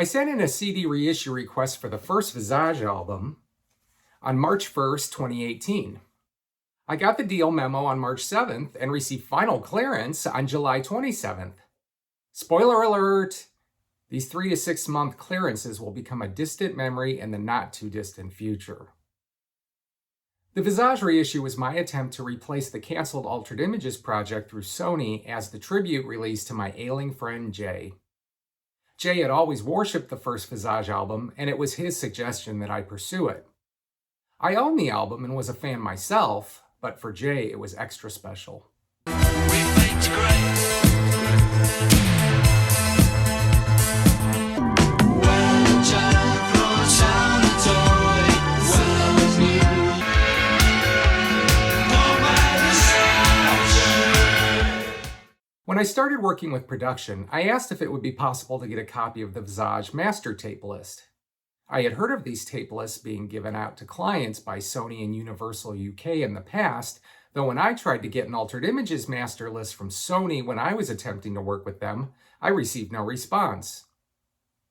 I sent in a CD reissue request for the first Visage album on March 1st, 2018. I got the deal memo on March 7th and received final clearance on July 27th. Spoiler alert! These 3 to 6 month clearances will become a distant memory in the not too distant future. The Visage reissue was my attempt to replace the canceled Altered Images project through Sony as the tribute release to my ailing friend Jay. Jay had always worshipped the first Visage album, and it was his suggestion that I pursue it. I own the album and was a fan myself, but for Jay it was extra special. When I started working with production, I asked if it would be possible to get a copy of the Visage master tape list. I had heard of these tape lists being given out to clients by Sony and Universal UK in the past, though when I tried to get an Altered Images master list from Sony when I was attempting to work with them, I received no response.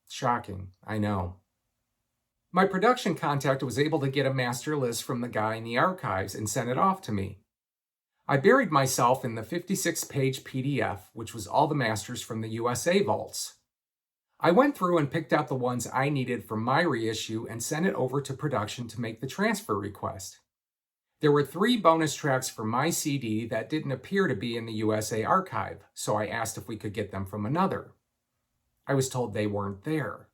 Shocking, I know. My production contact was able to get a master list from the guy in the archives and sent it off to me. I buried myself in the 56-page PDF, which was all the masters from the USA vaults. I went through and picked out the ones I needed for my reissue and sent it over to production to make the transfer request. There were 3 bonus tracks for my CD that didn't appear to be in the USA archive, so I asked if we could get them from another. I was told they weren't there.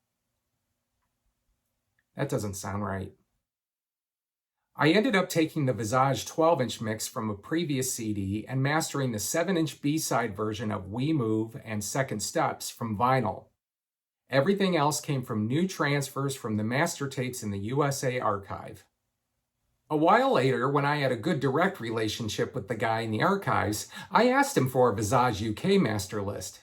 That doesn't sound right. I ended up taking the Visage 12-inch mix from a previous CD and mastering the 7-inch B-side version of We Move and Second Steps from vinyl. Everything else came from new transfers from the master tapes in the USA archive. A while later, when I had a good direct relationship with the guy in the archives, I asked him for a Visage UK master list.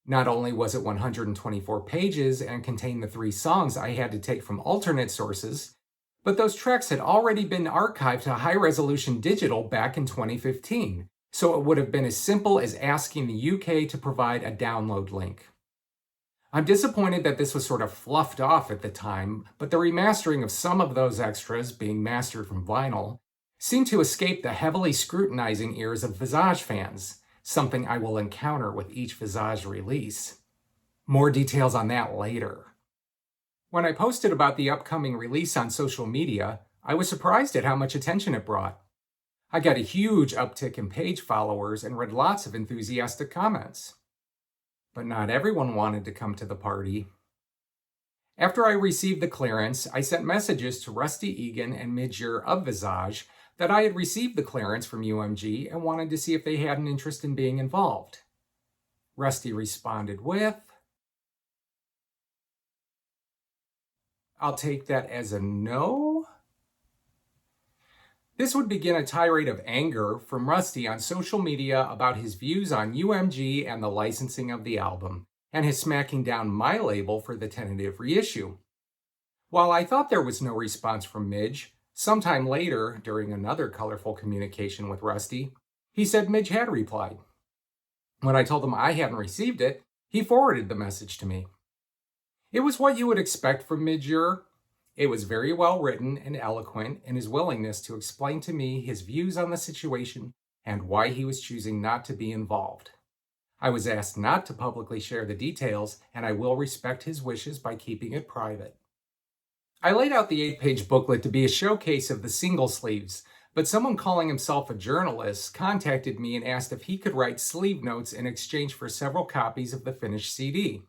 Not only was it 124 pages and contained the 3 songs I had to take from alternate sources, but those tracks had already been archived to high-resolution digital back in 2015, so it would have been as simple as asking the UK to provide a download link. I'm disappointed that this was sort of fluffed off at the time, but the remastering of some of those extras, being mastered from vinyl, seemed to escape the heavily scrutinizing ears of Visage fans, something I will encounter with each Visage release. More details on that later. When I posted about the upcoming release on social media, I was surprised at how much attention it brought. I got a huge uptick in page followers and read lots of enthusiastic comments. But not everyone wanted to come to the party. After I received the clearance, I sent messages to Rusty Egan and Midger of Visage that I had received the clearance from UMG and wanted to see if they had an interest in being involved. Rusty responded with, "I'll take that as a no." This would begin a tirade of anger from Rusty on social media about his views on UMG and the licensing of the album, and his smacking down my label for the tentative reissue. While I thought there was no response from Midge, sometime later, during another colorful communication with Rusty, he said Midge had replied. When I told him I hadn't received it, he forwarded the message to me. It was what you would expect from Midger. It was very well written and eloquent in his willingness to explain to me his views on the situation and why he was choosing not to be involved. I was asked not to publicly share the details, and I will respect his wishes by keeping it private. I laid out the 8-page booklet to be a showcase of the single sleeves, but someone calling himself a journalist contacted me and asked if he could write sleeve notes in exchange for several copies of the finished CD.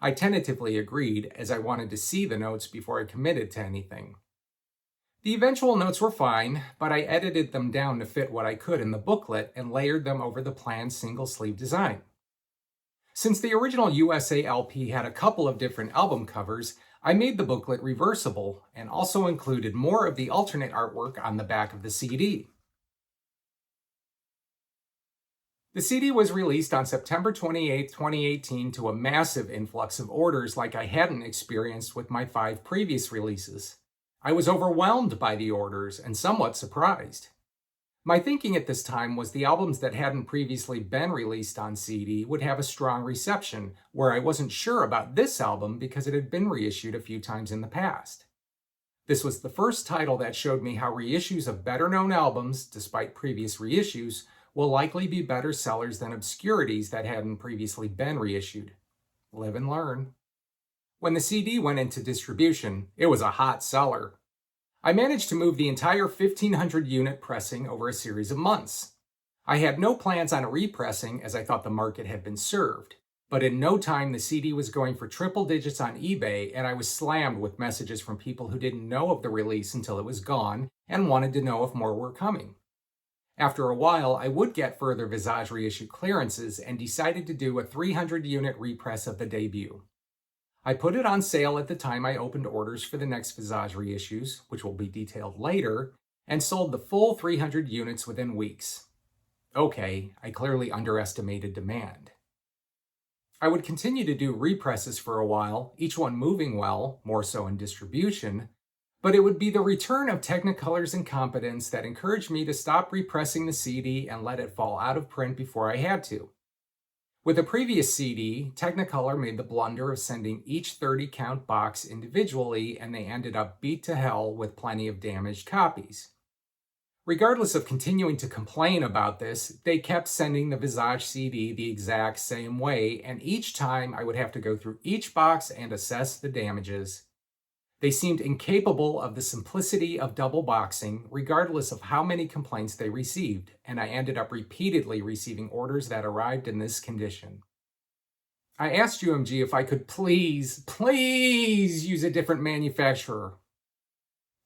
I tentatively agreed, as I wanted to see the notes before I committed to anything. The eventual notes were fine, but I edited them down to fit what I could in the booklet and layered them over the planned single sleeve design. Since the original USA LP had a couple of different album covers, I made the booklet reversible and also included more of the alternate artwork on the back of the CD. The CD was released on September 28, 2018 to a massive influx of orders like I hadn't experienced with my 5 previous releases. I was overwhelmed by the orders and somewhat surprised. My thinking at this time was the albums that hadn't previously been released on CD would have a strong reception, where I wasn't sure about this album because it had been reissued a few times in the past. This was the first title that showed me how reissues of better-known albums, despite previous reissues, will likely be better sellers than obscurities that hadn't previously been reissued. Live and learn. When the CD went into distribution, it was a hot seller. I managed to move the entire 1,500 unit pressing over a series of months. I had no plans on a repressing as I thought the market had been served, but in no time the CD was going for triple digits on eBay and I was slammed with messages from people who didn't know of the release until it was gone and wanted to know if more were coming. After a while, I would get further Visage reissue clearances and decided to do a 300 unit repress of the debut. I put it on sale at the time I opened orders for the next Visage reissues, which will be detailed later, and sold the full 300 units within weeks. Okay, I clearly underestimated demand. I would continue to do represses for a while, each one moving well, more so in distribution, but it would be the return of Technicolor's incompetence that encouraged me to stop repressing the CD and let it fall out of print before I had to. With the previous CD, Technicolor made the blunder of sending each 30-count box individually, and they ended up beat to hell with plenty of damaged copies. Regardless of continuing to complain about this, they kept sending the Visage CD the exact same way, and each time I would have to go through each box and assess the damages. They seemed incapable of the simplicity of double boxing, regardless of how many complaints they received, and I ended up repeatedly receiving orders that arrived in this condition. I asked UMG if I could please use a different manufacturer.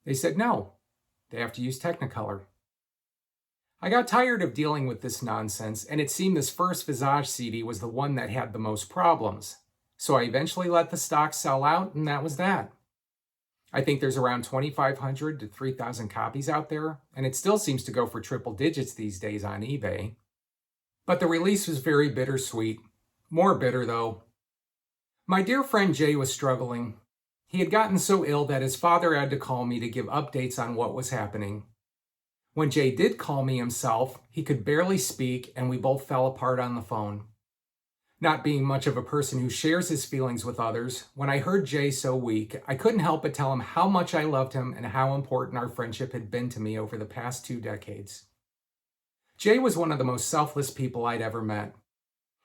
They said no, they have to use Technicolor. I got tired of dealing with this nonsense, and it seemed this first Visage CD was the one that had the most problems. So I eventually let the stock sell out, and that was that. I think there's around 2,500 to 3,000 copies out there, and it still seems to go for triple digits these days on eBay. But the release was very bittersweet. More bitter, though. My dear friend Jay was struggling. He had gotten so ill that his father had to call me to give updates on what was happening. When Jay did call me himself, he could barely speak, and we both fell apart on the phone. Not being much of a person who shares his feelings with others, when I heard Jay so weak, I couldn't help but tell him how much I loved him and how important our friendship had been to me over the past 2 decades. Jay was one of the most selfless people I'd ever met.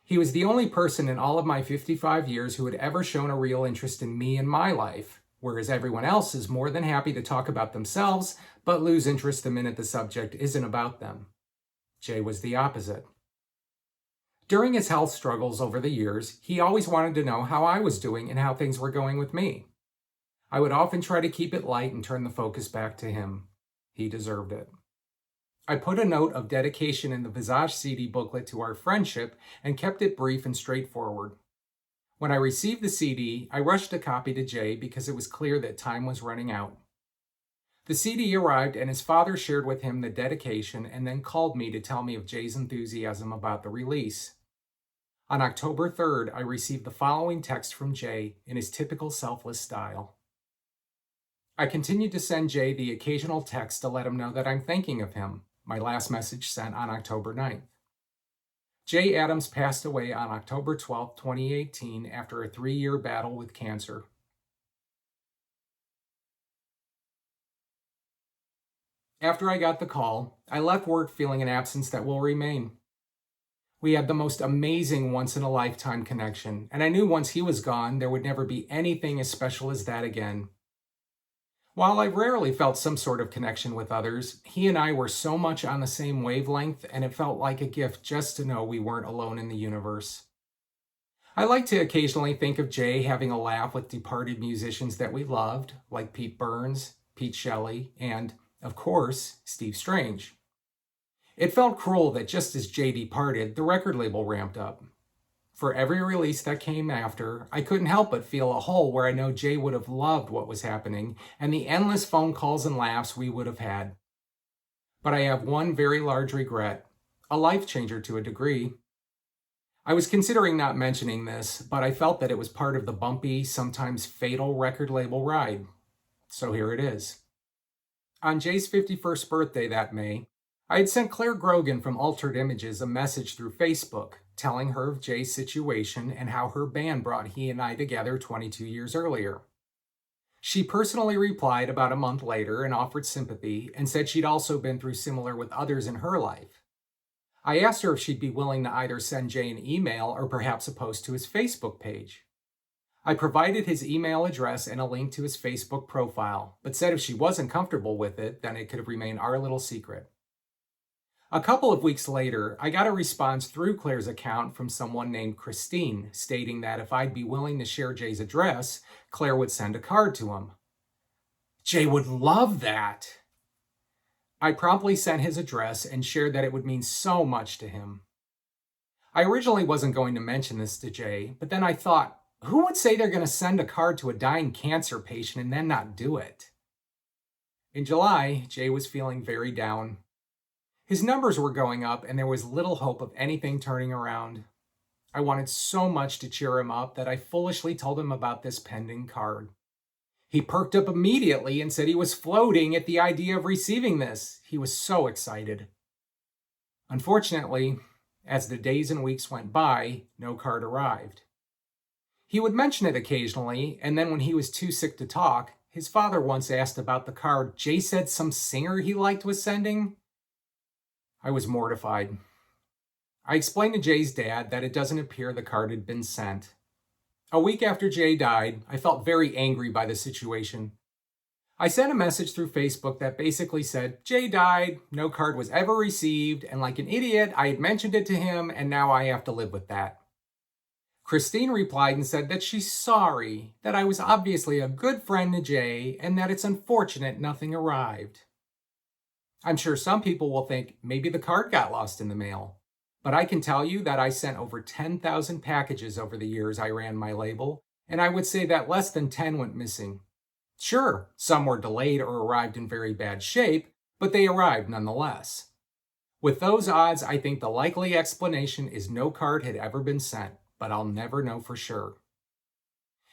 He was the only person in all of my 55 years who had ever shown a real interest in me and my life, whereas everyone else is more than happy to talk about themselves, but lose interest the minute the subject isn't about them. Jay was the opposite. During his health struggles over the years, he always wanted to know how I was doing and how things were going with me. I would often try to keep it light and turn the focus back to him. He deserved it. I put a note of dedication in the Visage CD booklet to our friendship and kept it brief and straightforward. When I received the CD, I rushed a copy to Jay because it was clear that time was running out. The CD arrived and his father shared with him the dedication and then called me to tell me of Jay's enthusiasm about the release. On October 3rd, I received the following text from Jay in his typical selfless style. I continued to send Jay the occasional text to let him know that I'm thinking of him, my last message sent on October 9th. Jay Adams passed away on October 12, 2018, after a 3-year battle with cancer. After I got the call, I left work feeling an absence that will remain. We had the most amazing once-in-a-lifetime connection, and I knew once he was gone, there would never be anything as special as that again. While I rarely felt some sort of connection with others, he and I were so much on the same wavelength, and it felt like a gift just to know we weren't alone in the universe. I like to occasionally think of Jay having a laugh with departed musicians that we loved, like Pete Burns, Pete Shelley, and, of course, Steve Strange. It felt cruel that just as Jay departed, the record label ramped up. For every release that came after, I couldn't help but feel a hole where I know Jay would have loved what was happening and the endless phone calls and laughs we would have had. But I have one very large regret, a life changer to a degree. I was considering not mentioning this, but I felt that it was part of the bumpy, sometimes fatal record label ride. So here it is. On Jay's 51st birthday that May, I had sent Claire Grogan from Altered Images a message through Facebook, telling her of Jay's situation and how her band brought he and I together 22 years earlier. She personally replied about a month later and offered sympathy and said she'd also been through similar with others in her life. I asked her if she'd be willing to either send Jay an email or perhaps a post to his Facebook page. I provided his email address and a link to his Facebook profile, but said if she wasn't comfortable with it, then it could remain our little secret. A couple of weeks later, I got a response through Claire's account from someone named Christine, stating that if I'd be willing to share Jay's address, Claire would send a card to him. Jay would love that! I promptly sent his address and shared that it would mean so much to him. I originally wasn't going to mention this to Jay, but then I thought, who would say they're going to send a card to a dying cancer patient and then not do it? In July, Jay was feeling very down. His numbers were going up and there was little hope of anything turning around. I wanted so much to cheer him up that I foolishly told him about this pending card. He perked up immediately and said he was floating at the idea of receiving this. He was so excited. Unfortunately, as the days and weeks went by, no card arrived. He would mention it occasionally, and then when he was too sick to talk, his father once asked about the card Jay said some singer he liked was sending. I was mortified. I explained to Jay's dad that it doesn't appear the card had been sent. A week after Jay died, I felt very angry by the situation. I sent a message through Facebook that basically said, Jay died, no card was ever received, and like an idiot, I had mentioned it to him, and now I have to live with that. Christine replied and said that she's sorry, that I was obviously a good friend to Jay, and that it's unfortunate nothing arrived. I'm sure some people will think maybe the card got lost in the mail, but I can tell you that I sent over 10,000 packages over the years I ran my label, and I would say that less than 10 went missing. Sure, some were delayed or arrived in very bad shape, but they arrived nonetheless. With those odds, I think the likely explanation is no card had ever been sent, but I'll never know for sure.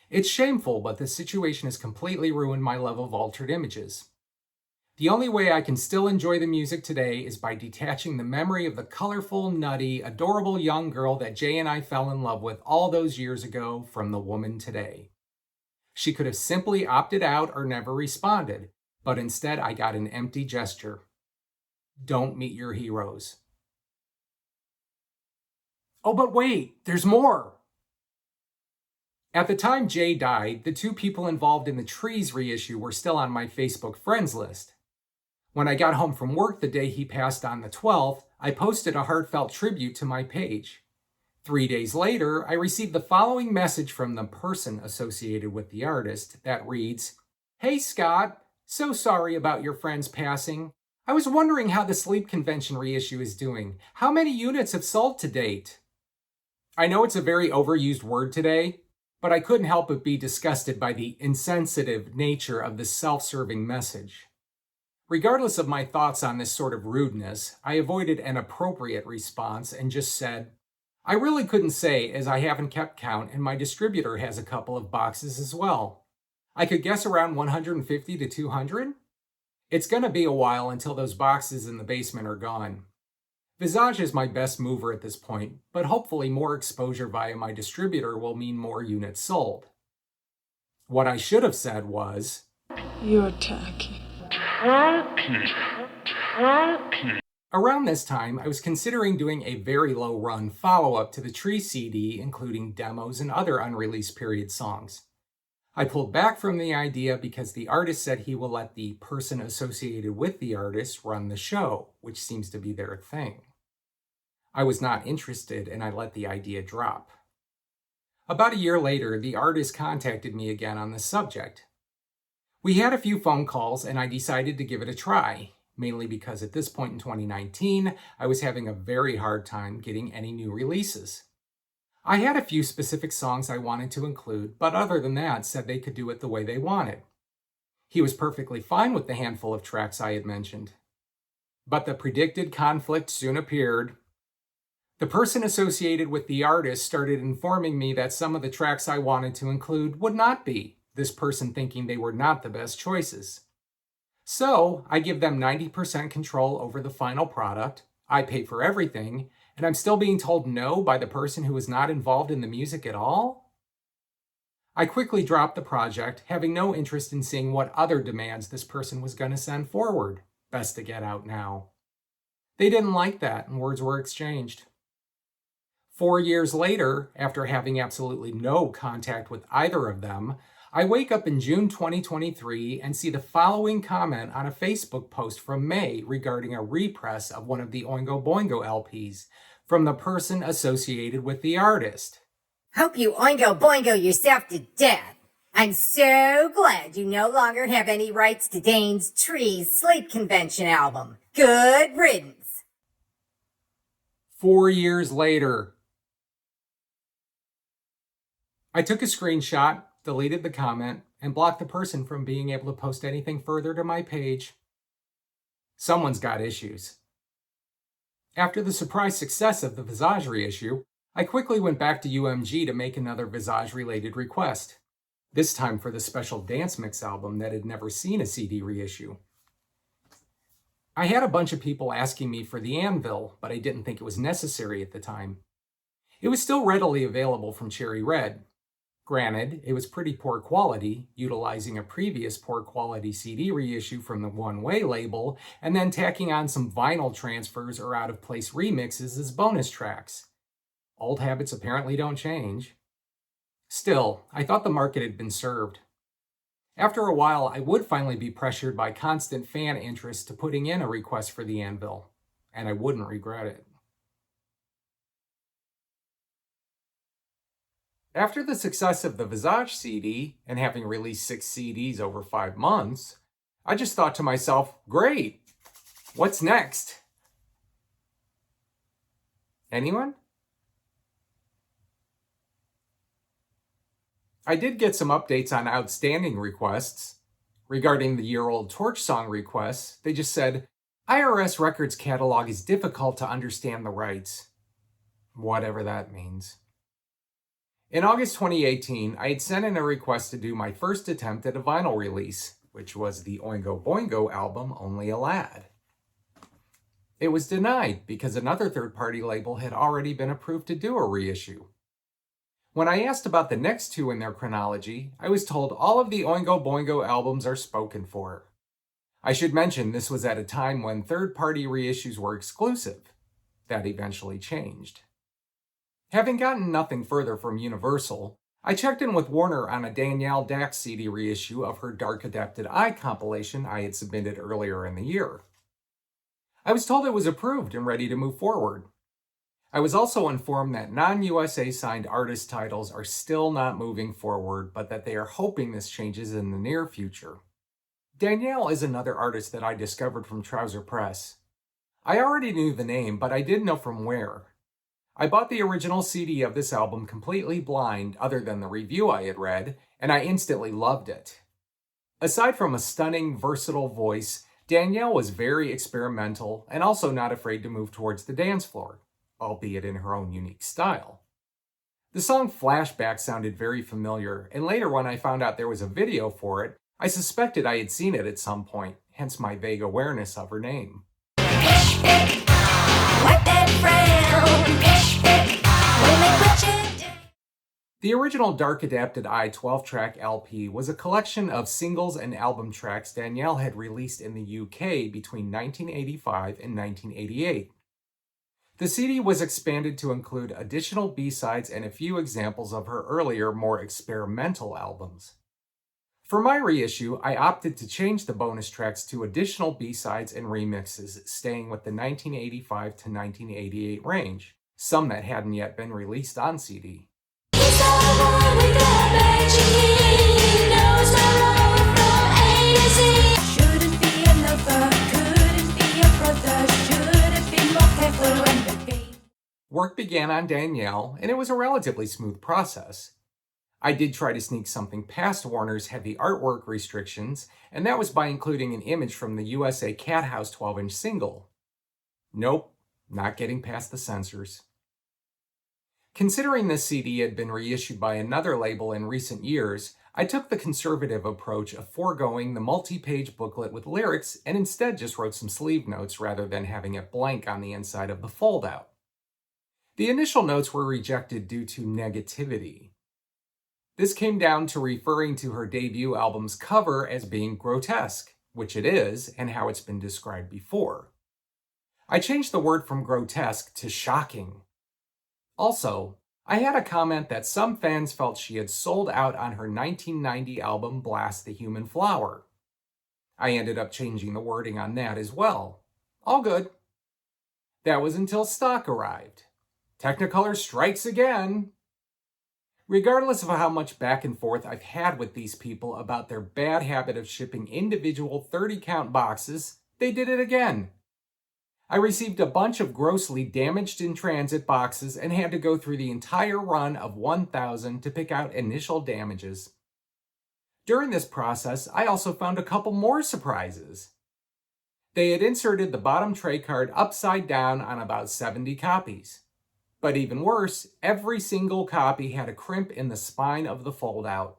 It's shameful, but the situation has completely ruined my love of Altered Images. The only way I can still enjoy the music today is by detaching the memory of the colorful, nutty, adorable young girl that Jay and I fell in love with all those years ago from the woman today. She could have simply opted out or never responded, but instead I got an empty gesture. Don't meet your heroes. Oh, but wait, there's more! At the time Jay died, the two people involved in the Trees reissue were still on my Facebook friends list. When I got home from work the day he passed on the 12th, I posted a heartfelt tribute to my page. 3 days later, I received the following message from the person associated with the artist that reads, Hey Scott, so sorry about your friend's passing. I was wondering how the Sleep Convention reissue is doing. How many units have sold to date? I know it's a very overused word today, but I couldn't help but be disgusted by the insensitive nature of this self-serving message. Regardless of my thoughts on this sort of rudeness, I avoided an appropriate response and just said, I really couldn't say as I haven't kept count and my distributor has a couple of boxes as well. I could guess around 150 to 200? It's going to be a while until those boxes in the basement are gone. Visage is my best mover at this point, but hopefully more exposure via my distributor will mean more units sold. What I should have said was, You're tacky. Around this time, I was considering doing a very low-run follow-up to the Tree CD, including demos and other unreleased period songs. I pulled back from the idea because the artist said he will let the person associated with the artist run the show, which seems to be their thing. I was not interested and I let the idea drop. About a year later, the artist contacted me again on the subject. We had a few phone calls and I decided to give it a try, mainly because at this point in 2019, I was having a very hard time getting any new releases. I had a few specific songs I wanted to include, but other than that, said they could do it the way they wanted. He was perfectly fine with the handful of tracks I had mentioned. But the predicted conflict soon appeared. The person associated with the artist started informing me that some of the tracks I wanted to include would not be, this person thinking they were not the best choices. So I give them 90% control over the final product, I pay for everything, and I'm still being told no by the person who is not involved in the music at all? I quickly dropped the project, having no interest in seeing what other demands this person was going to send forward. Best to get out now. They didn't like that, and words were exchanged. 4 years later, after having absolutely no contact with either of them, I wake up in June 2023 and see the following comment on a Facebook post from May regarding a repress of one of the Oingo Boingo LPs from the person associated with the artist. Hope you oingo boingo yourself to death. I'm so glad you no longer have any rights to Dane's Trees Sleep Convention album. Good riddance. 4 years later. I took a screenshot, deleted the comment, and blocked the person from being able to post anything further to my page. Someone's got issues. After the surprise success of the Visage reissue, I quickly went back to UMG to make another Visage-related request, this time for the special dance mix album that had never seen a CD reissue. I had a bunch of people asking me for the Anvil, but I didn't think it was necessary at the time. It was still readily available from Cherry Red. Granted, it was pretty poor quality, utilizing a previous poor quality CD reissue from the One Way label, and then tacking on some vinyl transfers or out-of-place remixes as bonus tracks. Old habits apparently don't change. Still, I thought the market had been served. After a while, I would finally be pressured by constant fan interest to putting in a request for the Anvil, and I wouldn't regret it. After the success of the Visage CD, and having released 6 CDs over 5 months, I just thought to myself, great, what's next? Anyone? I did get some updates on outstanding requests. Regarding the year-old Torch Song requests, they just said, IRS Records catalog is difficult to understand the rights. Whatever that means. In August 2018, I had sent in a request to do my first attempt at a vinyl release, which was the Oingo Boingo album, Only a Lad. It was denied because another third-party label had already been approved to do a reissue. When I asked about the next 2 in their chronology, I was told all of the Oingo Boingo albums are spoken for. I should mention this was at a time when third-party reissues were exclusive. That eventually changed. Having gotten nothing further from Universal, I checked in with Warner on a Danielle Dax CD reissue of her Dark Adapted Eye compilation I had submitted earlier in the year. I was told it was approved and ready to move forward. I was also informed that non-USA signed artist titles are still not moving forward, but that they are hoping this changes in the near future. Danielle is another artist that I discovered from Trouser Press. I already knew the name, but I didn't know from where. I bought the original CD of this album completely blind, other than the review I had read, and I instantly loved it. Aside from a stunning, versatile voice, Danielle was very experimental and also not afraid to move towards the dance floor, albeit in her own unique style. The song Flashback sounded very familiar, and later when I found out there was a video for it, I suspected I had seen it at some point, hence my vague awareness of her name. The original Dark Adapted Eye 12-track LP was a collection of singles and album tracks Danielle had released in the UK between 1985 and 1988. The CD was expanded to include additional B-sides and a few examples of her earlier, more experimental albums. For my reissue, I opted to change the bonus tracks to additional B-sides and remixes, staying with the 1985 to 1988 range, some that hadn't yet been released on CD. Work began on Danielle, and it was a relatively smooth process. I did try to sneak something past Warner's heavy artwork restrictions, and that was by including an image from the USA Cat House 12-inch single. Nope, not getting past the censors. Considering this CD had been reissued by another label in recent years, I took the conservative approach of foregoing the multi-page booklet with lyrics and instead just wrote some sleeve notes rather than having it blank on the inside of the foldout. The initial notes were rejected due to negativity. This came down to referring to her debut album's cover as being grotesque, which it is, and how it's been described before. I changed the word from grotesque to shocking. Also, I had a comment that some fans felt she had sold out on her 1990 album Blast the Human Flower. I ended up changing the wording on that as well. All good. That was until stock arrived. Technicolor strikes again. Regardless of how much back and forth I've had with these people about their bad habit of shipping individual 30-count boxes, they did it again. I received a bunch of grossly damaged in transit boxes and had to go through the entire run of 1,000 to pick out initial damages. During this process, I also found a couple more surprises. They had inserted the bottom tray card upside down on about 70 copies. But even worse, every single copy had a crimp in the spine of the foldout.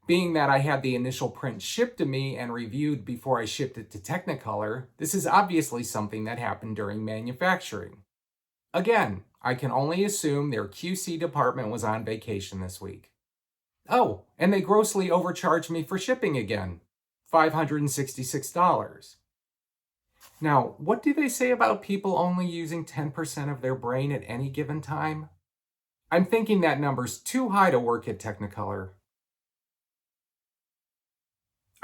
Being that I had the initial print shipped to me and reviewed before I shipped it to Technicolor, this is obviously something that happened during manufacturing. Again, I can only assume their QC department was on vacation this week. Oh, and they grossly overcharged me for shipping again, $566. Now, what do they say about people only using 10% of their brain at any given time? I'm thinking that number's too high to work at Technicolor.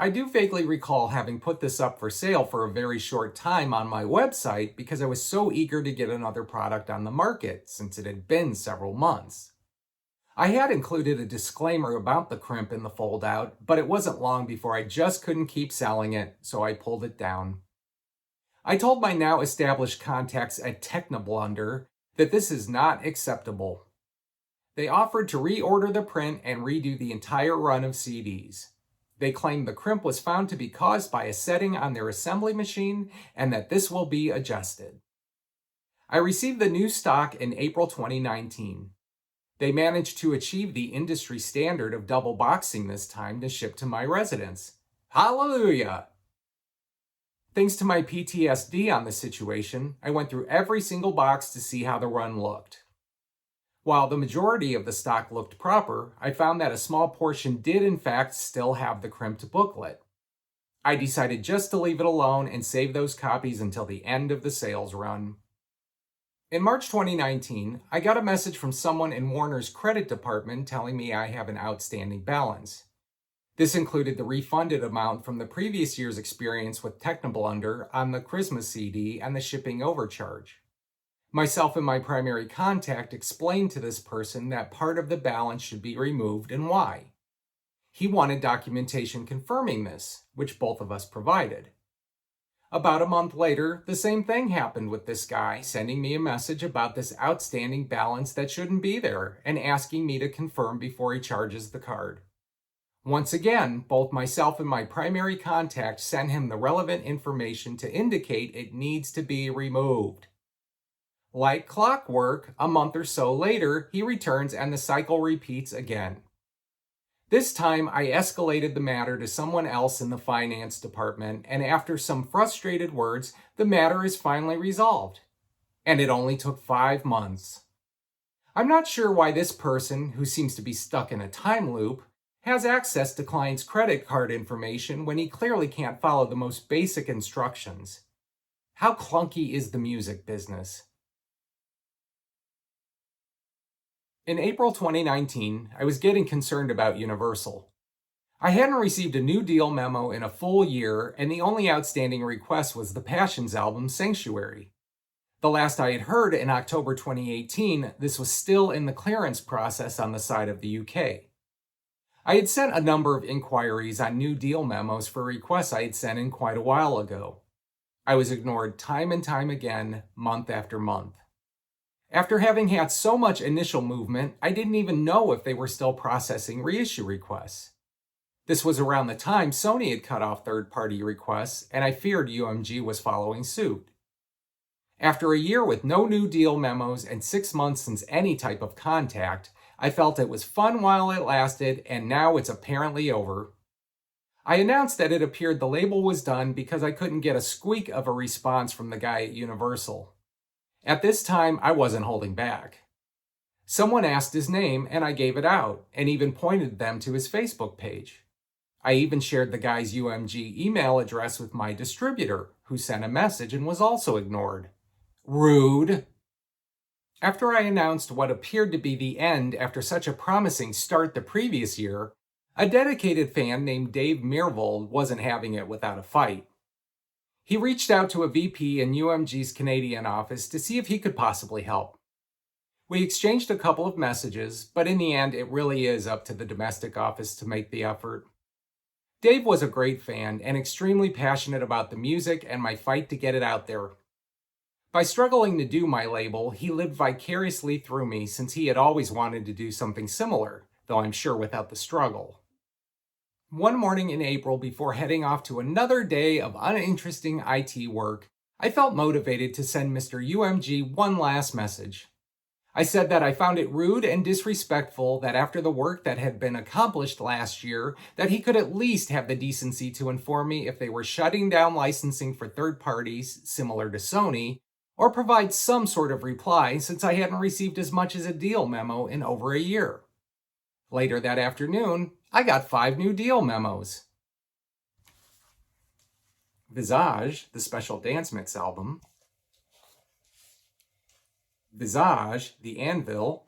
I do vaguely recall having put this up for sale for a very short time on my website because I was so eager to get another product on the market since it had been several months. I had included a disclaimer about the crimp in the foldout, but it wasn't long before I just couldn't keep selling it, so I pulled it down. I told my now established contacts at Technoblunder that this is not acceptable. They offered to reorder the print and redo the entire run of CDs. They claimed the crimp was found to be caused by a setting on their assembly machine and that this will be adjusted. I received the new stock in April 2019. They managed to achieve the industry standard of double boxing this time to ship to my residence. Hallelujah! Thanks to my PTSD on the situation, I went through every single box to see how the run looked. While the majority of the stock looked proper, I found that a small portion did in fact still have the crimped booklet. I decided just to leave it alone and save those copies until the end of the sales run. In March 2019, I got a message from someone in Warner's credit department telling me I have an outstanding balance. This included the refunded amount from the previous year's experience with Technoblunder on the Christmas CD and the shipping overcharge. Myself and my primary contact explained to this person that part of the balance should be removed and why. He wanted documentation confirming this, which both of us provided. About a month later, the same thing happened with this guy sending me a message about this outstanding balance that shouldn't be there and asking me to confirm before he charges the card. Once again, both myself and my primary contact sent him the relevant information to indicate it needs to be removed. Like clockwork, a month or so later, he returns and the cycle repeats again. This time, I escalated the matter to someone else in the finance department, and after some frustrated words, the matter is finally resolved. And it only took 5 months. I'm not sure why this person, who seems to be stuck in a time loop, has access to clients' credit card information when he clearly can't follow the most basic instructions. How clunky is the music business? In April 2019, I was getting concerned about Universal. I hadn't received a new deal memo in a full year, and the only outstanding request was the Passions album, Sanctuary. The last I had heard in October 2018, this was still in the clearance process on the side of the UK. I had sent a number of inquiries on new deal memos for requests I had sent in quite a while ago. I was ignored time and time again, month after month. After having had so much initial movement, I didn't even know if they were still processing reissue requests. This was around the time Sony had cut off third-party requests, and I feared UMG was following suit. After a year with no new deal memos and 6 months since any type of contact, I felt it was fun while it lasted, and now it's apparently over. I announced that it appeared the label was done because I couldn't get a squeak of a response from the guy at Universal. At this time, I wasn't holding back. Someone asked his name, and I gave it out, and even pointed them to his Facebook page. I even shared the guy's UMG email address with my distributor, who sent a message and was also ignored. Rude. After I announced what appeared to be the end after such a promising start the previous year, a dedicated fan named Dave Mirvold wasn't having it without a fight. He reached out to a VP in UMG's Canadian office to see if he could possibly help. We exchanged a couple of messages, but in the end, it really is up to the domestic office to make the effort. Dave was a great fan and extremely passionate about the music and my fight to get it out there. By struggling to do my label, he lived vicariously through me since he had always wanted to do something similar, though I'm sure without the struggle. One morning in April, before heading off to another day of uninteresting IT work, I felt motivated to send Mr. UMG one last message. I said that I found it rude and disrespectful that after the work that had been accomplished last year, that he could at least have the decency to inform me if they were shutting down licensing for third parties, similar to Sony, or provide some sort of reply since I hadn't received as much as a deal memo in over a year. Later that afternoon, I got 5 new deal memos. Visage, the special dance mix album. Visage, the Anvil.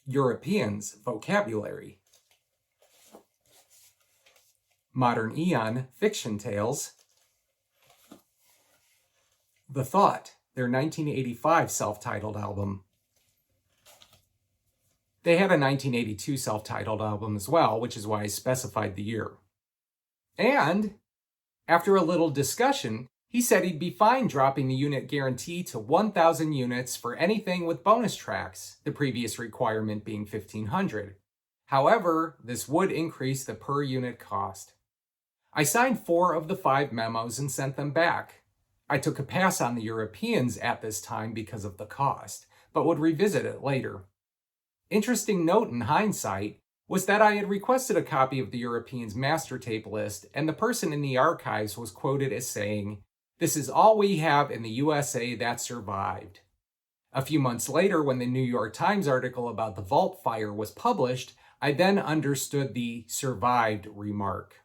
Europeans, vocabulary. Modern Eon, fiction tales. The Thought, their 1985 self-titled album. They had a 1982 self-titled album as well, which is why I specified the year. And, after a little discussion, he said he'd be fine dropping the unit guarantee to 1,000 units for anything with bonus tracks, the previous requirement being 1,500. However, this would increase the per unit cost. I signed 4 of the 5 memos and sent them back. I took a pass on the Europeans at this time because of the cost, but would revisit it later. Interesting note in hindsight was that I had requested a copy of the Europeans' master tape list, and the person in the archives was quoted as saying, "This is all we have in the USA that survived." A few months later, when the New York Times article about the Vault fire was published, I then understood the survived remark.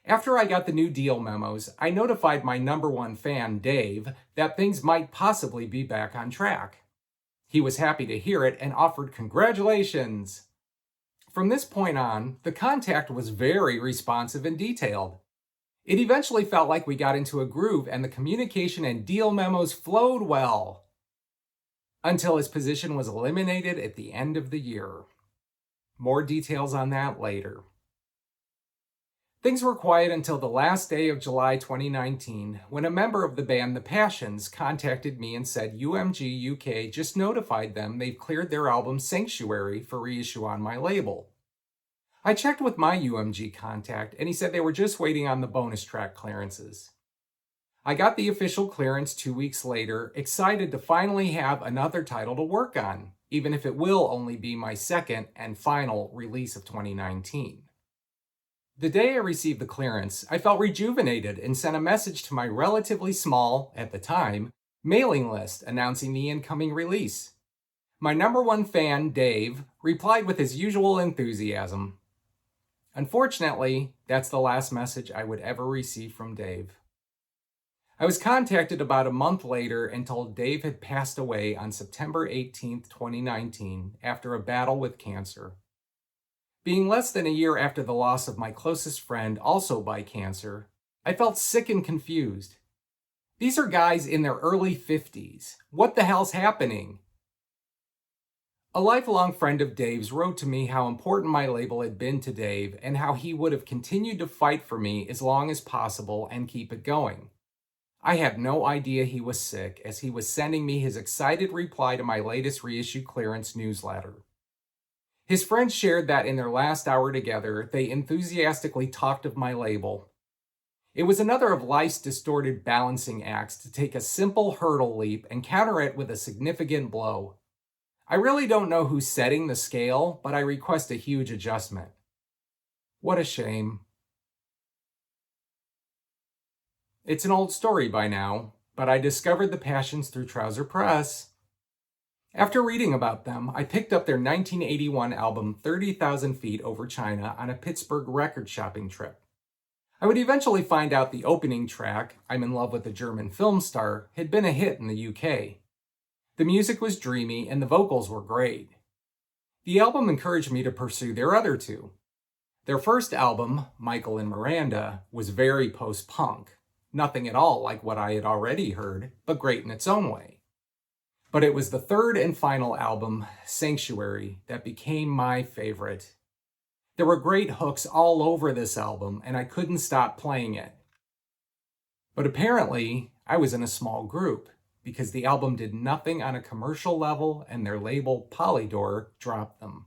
After I got the new deal memos, I notified my #1 fan, Dave, that things might possibly be back on track. He was happy to hear it and offered congratulations. From this point on, the contact was very responsive and detailed. It eventually felt like we got into a groove and the communication and deal memos flowed well, until his position was eliminated at the end of the year. More details on that later. Things were quiet until the last day of July 2019, when a member of the band The Passions contacted me and said UMG UK just notified them they've cleared their album Sanctuary for reissue on my label. I checked with my UMG contact, and he said they were just waiting on the bonus track clearances. I got the official clearance 2 weeks later, excited to finally have another title to work on, even if it will only be my second and final release of 2019. The day I received the clearance, I felt rejuvenated and sent a message to my relatively small, at the time, mailing list announcing the incoming release. My #1 fan, Dave, replied with his usual enthusiasm. Unfortunately, that's the last message I would ever receive from Dave. I was contacted about a month later and told Dave had passed away on September 18th, 2019, after a battle with cancer. Being less than a year after the loss of my closest friend, also by cancer, I felt sick and confused. These are guys in their early 50s. What the hell's happening? A lifelong friend of Dave's wrote to me how important my label had been to Dave and how he would have continued to fight for me as long as possible and keep it going. I had no idea he was sick, as he was sending me his excited reply to my latest reissue clearance newsletter. His friends shared that in their last hour together, they enthusiastically talked of my label. It was another of life's distorted balancing acts to take a simple hurdle leap and counter it with a significant blow. I really don't know who's setting the scale, but I request a huge adjustment. What a shame. It's an old story by now, but I discovered the Passions through Trouser Press. After reading about them, I picked up their 1981 album 30,000 Feet Over China on a Pittsburgh record shopping trip. I would eventually find out the opening track, I'm in Love with a German Film Star, had been a hit in the UK. The music was dreamy and the vocals were great. The album encouraged me to pursue their other two. Their first album, Michael and Miranda, was very post-punk. Nothing at all like what I had already heard, but great in its own way. But it was the third and final album, Sanctuary, that became my favorite. There were great hooks all over this album, and I couldn't stop playing it. But apparently, I was in a small group, because the album did nothing on a commercial level and their label, Polydor, dropped them.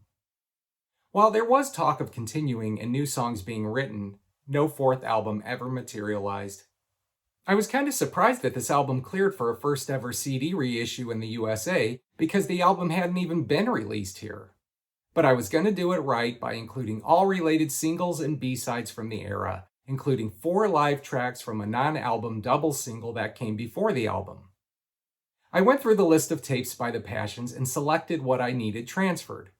While there was talk of continuing and new songs being written, no fourth album ever materialized. I was kind of surprised that this album cleared for a first ever CD reissue in the USA because the album hadn't even been released here. But I was going to do it right by including all related singles and B-sides from the era, including 4 live tracks from a non-album double single that came before the album. I went through the list of tapes by the Passions and selected what I needed transferred.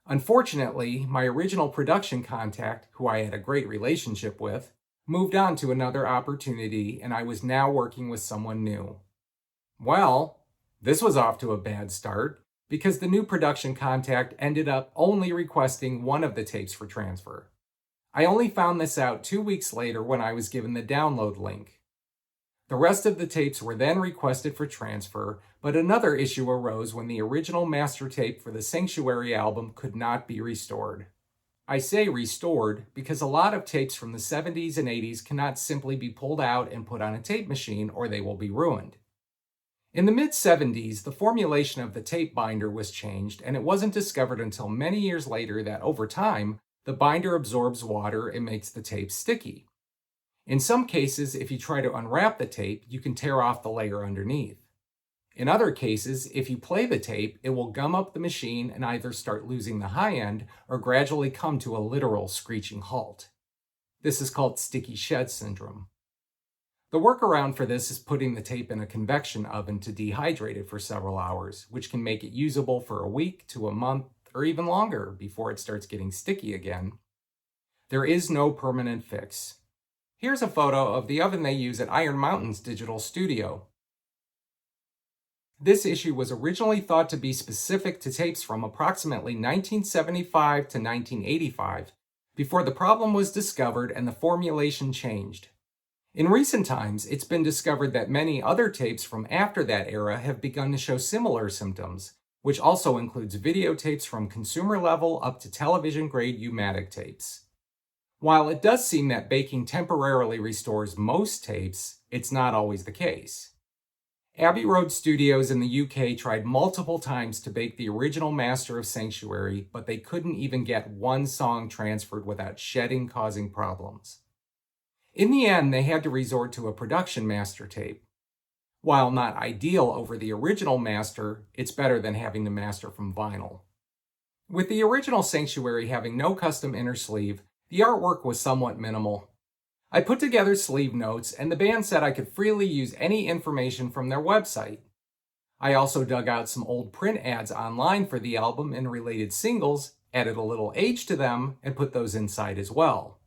Unfortunately, my original production contact, who I had a great relationship with, moved on to another opportunity, and I was now working with someone new. Well, this was off to a bad start, because the new production contact ended up only requesting one of the tapes for transfer. I only found this out 2 weeks later when I was given the download link. The rest of the tapes were then requested for transfer, but another issue arose when the original master tape for the Sanctuary album could not be restored. I say restored because a lot of tapes from the 70s and 80s cannot simply be pulled out and put on a tape machine or they will be ruined. In the mid-70s, the formulation of the tape binder was changed, and it wasn't discovered until many years later that over time, the binder absorbs water and makes the tape sticky. In some cases, if you try to unwrap the tape, you can tear off the layer underneath. In other cases, if you play the tape, it will gum up the machine and either start losing the high end or gradually come to a literal screeching halt. This is called sticky shed syndrome. The workaround for this is putting the tape in a convection oven to dehydrate it for several hours, which can make it usable for a week to a month or even longer before it starts getting sticky again. There is no permanent fix. Here's a photo of the oven they use at Iron Mountain's digital studio. This issue was originally thought to be specific to tapes from approximately 1975 to 1985, before the problem was discovered and the formulation changed. In recent times, it's been discovered that many other tapes from after that era have begun to show similar symptoms, which also includes videotapes from consumer level up to television-grade U-matic tapes. While it does seem that baking temporarily restores most tapes, it's not always the case. Abbey Road Studios in the UK tried multiple times to bake the original master of Sanctuary, but they couldn't even get one song transferred without shedding causing problems. In the end, they had to resort to a production master tape. While not ideal over the original master, it's better than having the master from vinyl. With the original Sanctuary having no custom inner sleeve, the artwork was somewhat minimal. I put together sleeve notes, and the band said I could freely use any information from their website. I also dug out some old print ads online for the album and related singles, added a little age to them, and put those inside as well.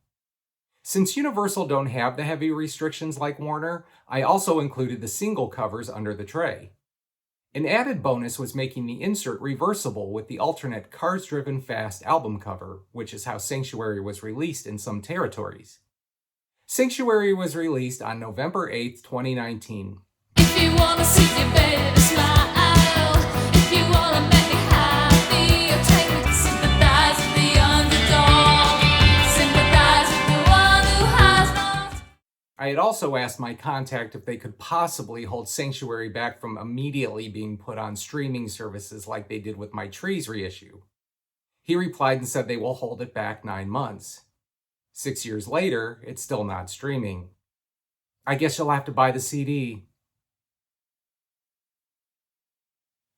Since Universal don't have the heavy restrictions like Warner, I also included the single covers under the tray. An added bonus was making the insert reversible with the alternate Cars Driven Fast album cover, which is how Sanctuary was released in some territories. Sanctuary was released on November 8th, 2019. If you wanna see your baby smile, if you wanna make me happy, or take me to sympathize with the underdog, sympathize with the one who has not. I had also asked my contact if they could possibly hold Sanctuary back from immediately being put on streaming services like they did with my Trees reissue. He replied and said they will hold it back 9 months. 6 years later, it's still not streaming. I guess you'll have to buy the CD.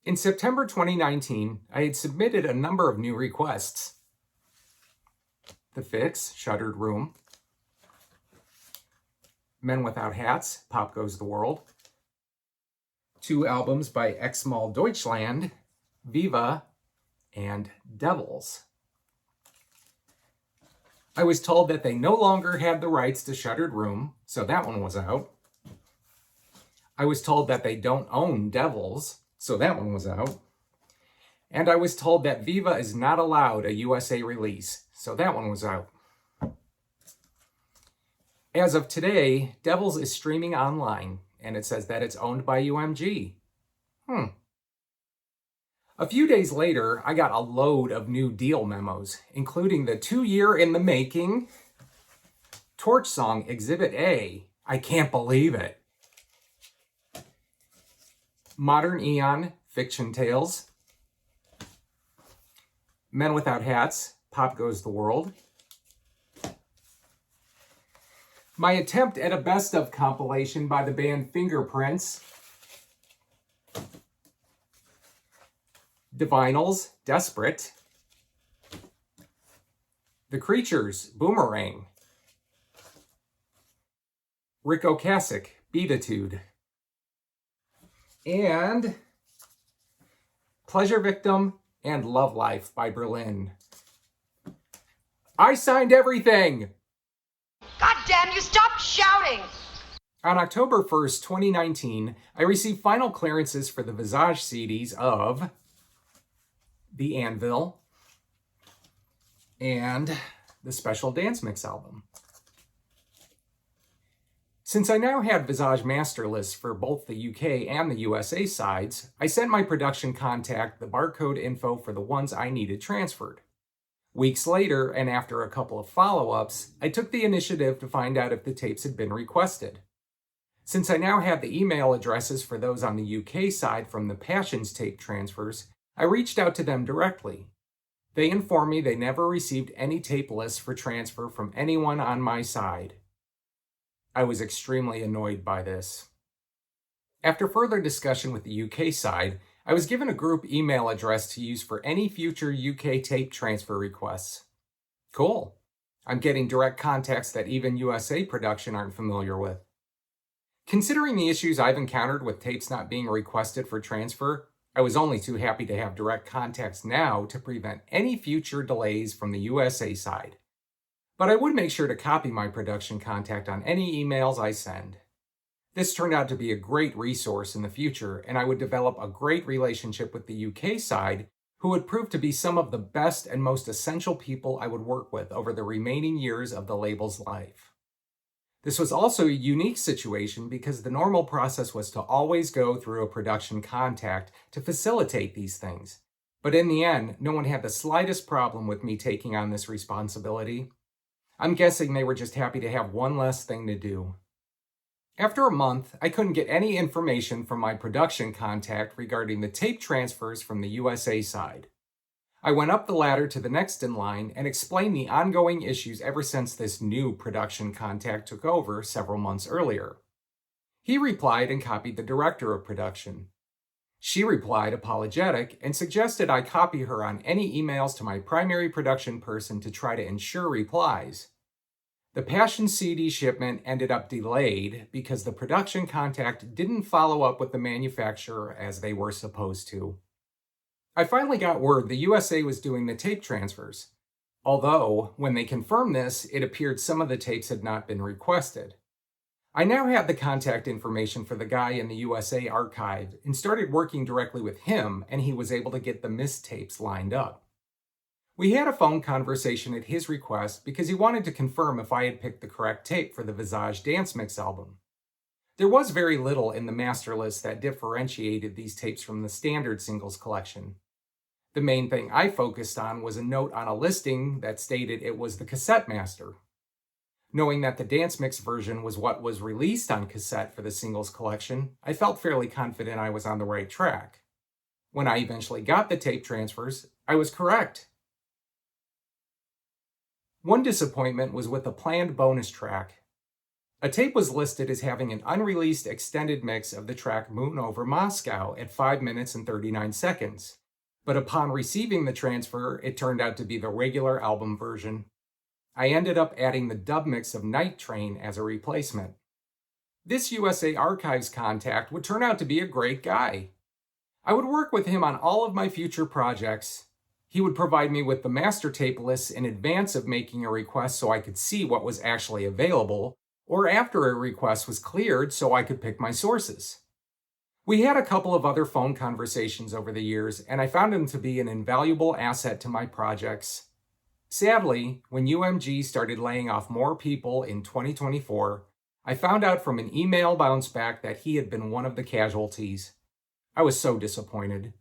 In September 2019, I had submitted a number of new requests. The Fix, Shuttered Room, Men Without Hats, Pop Goes the World, 2 albums by Exmal Deutschland, Viva, and Devils. I was told that they no longer had the rights to Shuttered Room, so that one was out. I was told that they don't own Devils, so that one was out. And I was told that Viva is not allowed a USA release, so that one was out. As of today, Devils is streaming online, and it says that it's owned by UMG. A few days later, I got a load of new deal memos, including the 2-year in the making Torch Song Exhibit A. I can't believe it. Modern Eon Fiction Tales, Men Without Hats, Pop Goes the World, my attempt at a best of compilation by the band Fingerprints, Divinals, Desperate, The Creatures, Boomerang, Rick Ocasek, Beatitude, and Pleasure Victim and Love Life by Berlin. I signed everything! God damn you, stop shouting! On October 1st, 2019, I received final clearances for the Visage CDs of The Anvil and the Special Dance Mix album. Since I now had Visage master lists for both the UK and the USA sides, I sent my production contact the barcode info for the ones I needed transferred. Weeks later, and after a couple of follow-ups, I took the initiative to find out if the tapes had been requested. Since I now had the email addresses for those on the UK side from the Passions tape transfers, I reached out to them directly. They informed me they never received any tape lists for transfer from anyone on my side. I was extremely annoyed by this. After further discussion with the UK side, I was given a group email address to use for any future UK tape transfer requests. Cool. I'm getting direct contacts that even USA production aren't familiar with. Considering the issues I've encountered with tapes not being requested for transfer, I was only too happy to have direct contacts now to prevent any future delays from the USA side. But I would make sure to copy my production contact on any emails I send. This turned out to be a great resource in the future, and I would develop a great relationship with the UK side, who would prove to be some of the best and most essential people I would work with over the remaining years of the label's life. This was also a unique situation because the normal process was to always go through a production contact to facilitate these things. But in the end, no one had the slightest problem with me taking on this responsibility. I'm guessing they were just happy to have one less thing to do. After a month, I couldn't get any information from my production contact regarding the tape transfers from the USA side. I went up the ladder to the next in line and explained the ongoing issues ever since this new production contact took over several months earlier. He replied and copied the director of production. She replied apologetic and suggested I copy her on any emails to my primary production person to try to ensure replies. The Passion CD shipment ended up delayed because the production contact didn't follow up with the manufacturer as they were supposed to. I finally got word the USA was doing the tape transfers, although when they confirmed this, it appeared some of the tapes had not been requested. I now had the contact information for the guy in the USA archive and started working directly with him, and he was able to get the missed tapes lined up. We had a phone conversation at his request because he wanted to confirm if I had picked the correct tape for the Visage Dance Mix album. There was very little in the master list that differentiated these tapes from the standard singles collection. The main thing I focused on was a note on a listing that stated it was the cassette master. Knowing that the Dance Mix version was what was released on cassette for the singles collection, I felt fairly confident I was on the right track. When I eventually got the tape transfers, I was correct. One disappointment was with the planned bonus track. A tape was listed as having an unreleased extended mix of the track Moon Over Moscow at 5 minutes and 39 seconds, but upon receiving the transfer, it turned out to be the regular album version. I ended up adding the dub mix of Night Train as a replacement. This USA Archives contact would turn out to be a great guy. I would work with him on all of my future projects. He would provide me with the master tape lists in advance of making a request so I could see what was actually available, or after a request was cleared so I could pick my sources. We had a couple of other phone conversations over the years, and I found him to be an invaluable asset to my projects. Sadly, when UMG started laying off more people in 2024, I found out from an email bounce back that he had been one of the casualties. I was so disappointed.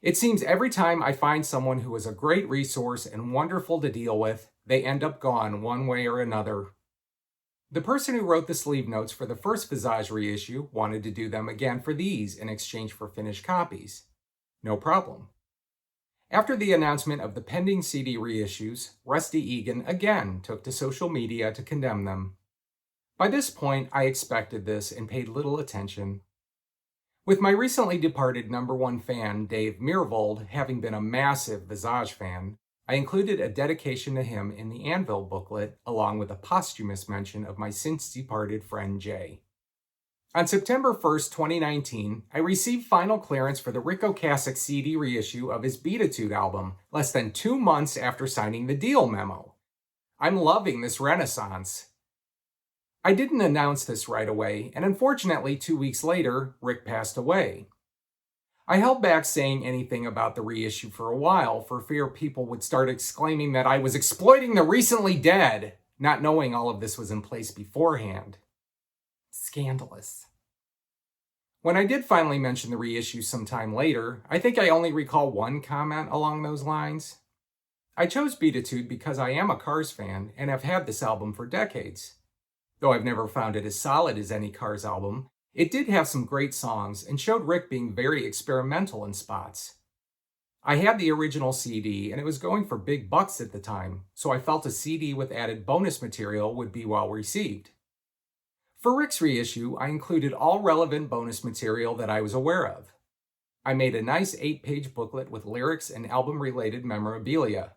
It seems every time I find someone who is a great resource and wonderful to deal with, they end up gone one way or another. The person who wrote the sleeve notes for the first Visage reissue wanted to do them again for these in exchange for finished copies. No problem. After the announcement of the pending CD reissues, Rusty Egan again took to social media to condemn them. By this point, I expected this and paid little attention. With my recently departed #1 fan, Dave Meervold, having been a massive Visage fan, I included a dedication to him in the Anvil booklet, along with a posthumous mention of my since-departed friend Jay. On September 1st, 2019, I received final clearance for the Rick Ocasek CD reissue of his Beatitude album, less than 2 months after signing the deal memo. I'm loving this renaissance. I didn't announce this right away, and unfortunately 2 weeks later, Rick passed away. I held back saying anything about the reissue for a while for fear people would start exclaiming that I was exploiting the recently dead, not knowing all of this was in place beforehand. Scandalous. When I did finally mention the reissue sometime later, I think I only recall one comment along those lines. I chose Beatitude because I am a Cars fan and have had this album for decades. Though I've never found it as solid as any Cars album, it did have some great songs and showed Rick being very experimental in spots. I had the original CD and it was going for big bucks at the time, so I felt a CD with added bonus material would be well received. For Rick's reissue, I included all relevant bonus material that I was aware of. I made a nice 8-page booklet with lyrics and album-related memorabilia.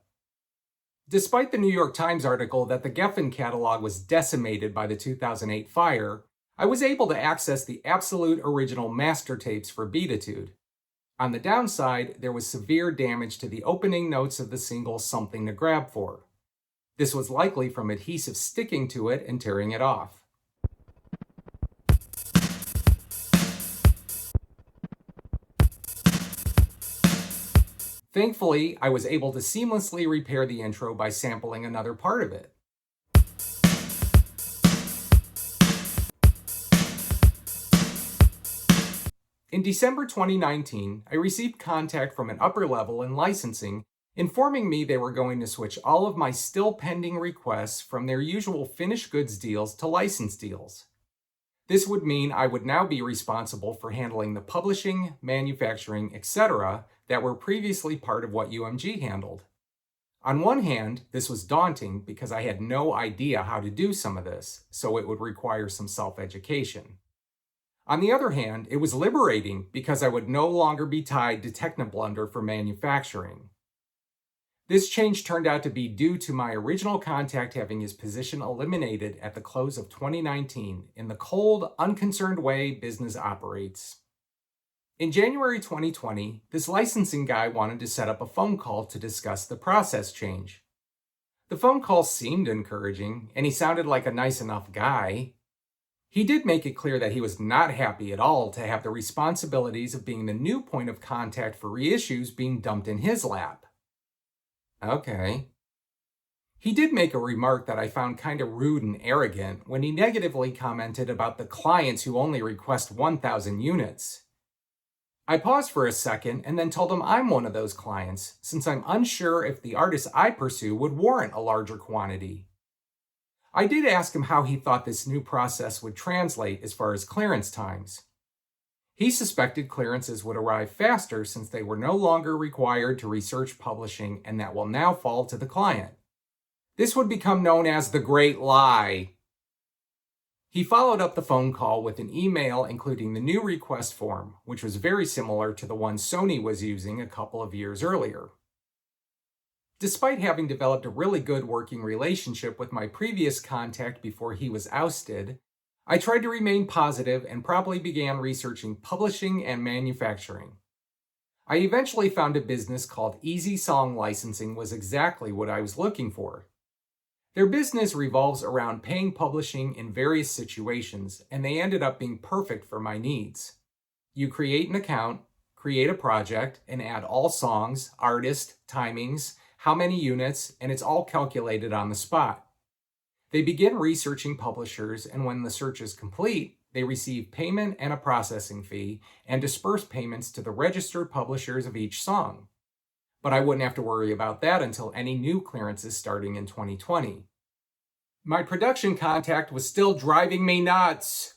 Despite the New York Times article that the Geffen catalog was decimated by the 2008 fire, I was able to access the absolute original master tapes for Beatitude. On the downside, there was severe damage to the opening notes of the single Something to Grab For. This was likely from adhesive sticking to it and tearing it off. Thankfully, I was able to seamlessly repair the intro by sampling another part of it. In December 2019, I received contact from an upper level in licensing informing me they were going to switch all of my still pending requests from their usual finished goods deals to license deals. This would mean I would now be responsible for handling the publishing, manufacturing, etc. that were previously part of what UMG handled. On one hand, this was daunting because I had no idea how to do some of this, so it would require some self-education. On the other hand, it was liberating because I would no longer be tied to Technoblunder for manufacturing. This change turned out to be due to my original contact having his position eliminated at the close of 2019 in the cold, unconcerned way business operates. In January 2020, this licensing guy wanted to set up a phone call to discuss the process change. The phone call seemed encouraging, and he sounded like a nice enough guy. He did make it clear that he was not happy at all to have the responsibilities of being the new point of contact for reissues being dumped in his lap. Okay. He did make a remark that I found kind of rude and arrogant when he negatively commented about the clients who only request 1,000 units. I paused for a second and then told him I'm one of those clients, since I'm unsure if the artists I pursue would warrant a larger quantity. I did ask him how he thought this new process would translate as far as clearance times. He suspected clearances would arrive faster since they were no longer required to research publishing and that will now fall to the client. This would become known as the Great Lie. He followed up the phone call with an email including the new request form, which was very similar to the one Sony was using a couple of years earlier. Despite having developed a really good working relationship with my previous contact before he was ousted, I tried to remain positive and promptly began researching publishing and manufacturing. I eventually found a business called Easy Song Licensing was exactly what I was looking for. Their business revolves around paying publishing in various situations, and they ended up being perfect for my needs. You create an account, create a project, and add all songs, artist, timings, how many units, and it's all calculated on the spot. They begin researching publishers, and when the search is complete, they receive payment and a processing fee, and disperse payments to the registered publishers of each song. But I wouldn't have to worry about that until any new clearances starting in 2020. My production contact was still driving me nuts.